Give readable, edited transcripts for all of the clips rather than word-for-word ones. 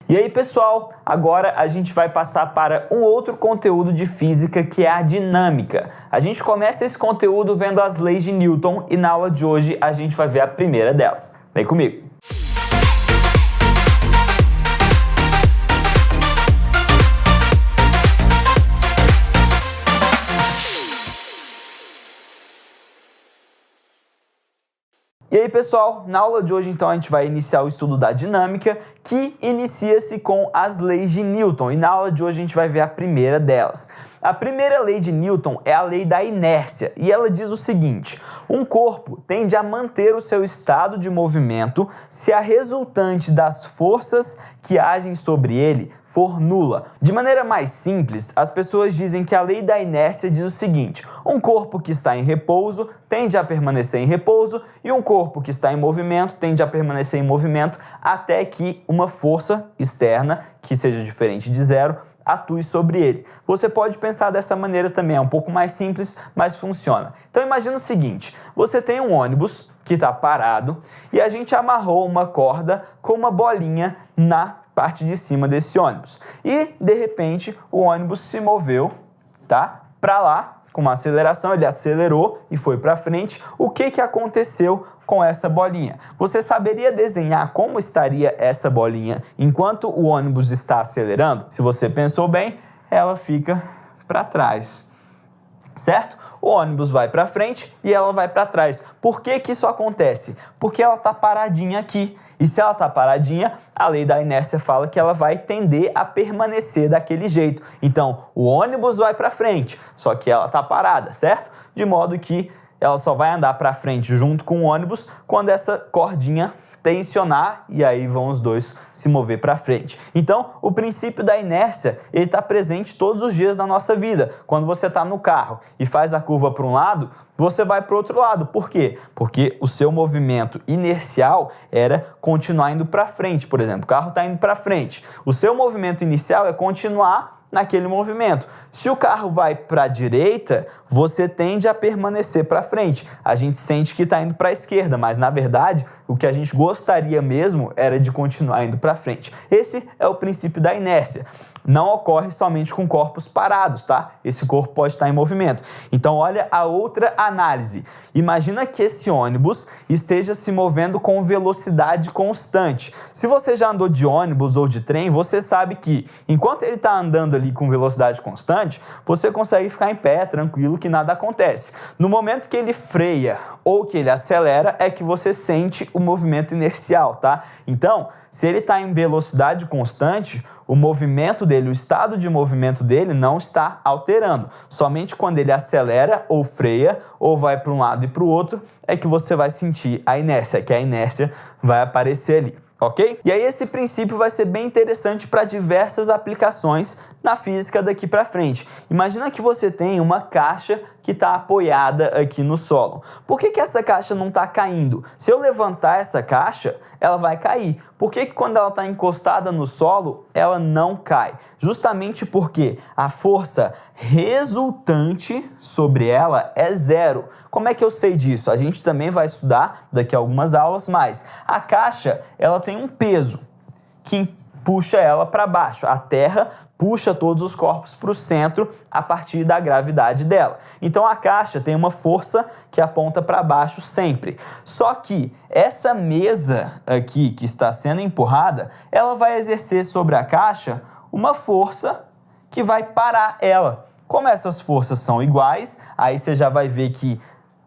E aí, pessoal, agora a gente vai passar para um outro conteúdo de física que é a dinâmica. A gente começa esse conteúdo vendo as leis de Newton e na aula de hoje a gente vai ver a primeira delas. Vem comigo! E aí, pessoal, na aula de hoje então a gente vai iniciar o estudo da dinâmica, que inicia-se com as leis de Newton, e na aula de hoje a gente vai ver a primeira delas. A primeira lei de Newton é a lei da inércia, e ela diz o seguinte: um corpo tende a manter o seu estado de movimento se a resultante das forças que agem sobre ele for nula. De maneira mais simples, as pessoas dizem que a lei da inércia diz o seguinte: um corpo que está em repouso tende a permanecer em repouso e um corpo que está em movimento tende a permanecer em movimento até que uma força externa, que seja diferente de zero, atue sobre ele. Você pode pensar dessa maneira também, é um pouco mais simples, mas funciona. Então imagina o seguinte: você tem um ônibus que está parado e a gente amarrou uma corda com uma bolinha na parte de cima desse ônibus. E, de repente, o ônibus se moveu, tá? Para lá, com uma aceleração, ele acelerou e foi para frente. O que aconteceu com essa bolinha? Você saberia desenhar como estaria essa bolinha enquanto o ônibus está acelerando? Se você pensou bem, ela fica para trás, certo? O ônibus vai para frente e ela vai para trás. Por que isso acontece? Porque ela está paradinha aqui. E se ela está paradinha, a lei da inércia fala que ela vai tender a permanecer daquele jeito. Então, o ônibus vai para frente, só que ela está parada, certo? De modo que ela só vai andar para frente junto com o ônibus quando essa cordinha tensionar, e aí vão os dois se mover para frente. Então, o princípio da inércia, ele está presente todos os dias na nossa vida. Quando você está no carro e faz a curva para um lado, você vai para o outro lado. Por quê? Porque o seu movimento inercial era continuar indo para frente. Por exemplo, o carro está indo para frente. O seu movimento inicial é continuar naquele movimento. Se o carro vai para a direita, você tende a permanecer para frente. A gente sente que está indo para a esquerda, mas na verdade o que a gente gostaria mesmo era de continuar indo para frente. Esse é o princípio da inércia. Não ocorre somente com corpos parados, tá? Esse corpo pode estar em movimento. Então, olha a outra análise. Imagina que esse ônibus esteja se movendo com velocidade constante. Se você já andou de ônibus ou de trem, você sabe que enquanto ele está andando ali com velocidade constante, você consegue ficar em pé, tranquilo, que nada acontece. No momento que ele freia ou que ele acelera, é que você sente o movimento inercial, tá? Então, se ele está em velocidade constante, o movimento dele, o estado de movimento dele não está alterando. Somente quando ele acelera ou freia, ou vai para um lado e para o outro, é que você vai sentir a inércia, que a inércia vai aparecer ali, ok? E aí esse princípio vai ser bem interessante para diversas aplicações na física daqui para frente. Imagina que você tem uma caixa que está apoiada aqui no solo. Por que essa caixa não está caindo? Se eu levantar essa caixa, ela vai cair. Por que quando ela está encostada no solo, ela não cai? Justamente porque a força resultante sobre ela é zero. Como é que eu sei disso? A gente também vai estudar daqui a algumas aulas, mas a caixa, ela tem um peso que puxa ela para baixo. A Terra puxa todos os corpos para o centro a partir da gravidade dela. Então a caixa tem uma força que aponta para baixo sempre. Só que essa mesa aqui que está sendo empurrada, ela vai exercer sobre a caixa uma força que vai parar ela. Como essas forças são iguais, aí você já vai ver que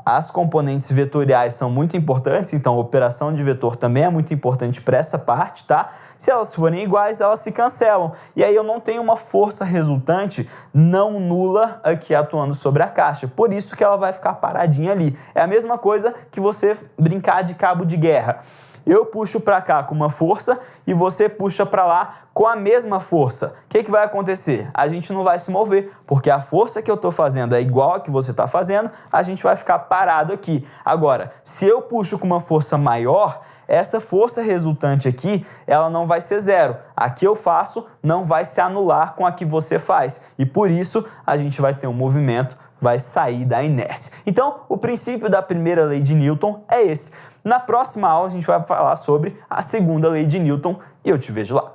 as componentes vetoriais são muito importantes, então a operação de vetor também é muito importante para essa parte, tá? Se elas forem iguais, elas se cancelam. E aí eu não tenho uma força resultante não nula aqui atuando sobre a caixa. Por isso que ela vai ficar paradinha ali. É a mesma coisa que você brincar de cabo de guerra. Eu puxo para cá com uma força e você puxa para lá com a mesma força. O que vai acontecer? A gente não vai se mover, porque a força que eu estou fazendo é igual a que você está fazendo, a gente vai ficar parado aqui. Agora, se eu puxo com uma força maior, essa força resultante aqui, ela não vai ser zero. A que eu faço não vai se anular com a que você faz. E por isso, a gente vai ter um movimento, vai sair da inércia. Então, o princípio da primeira lei de Newton é esse. Na próxima aula, a gente vai falar sobre a segunda lei de Newton e eu te vejo lá.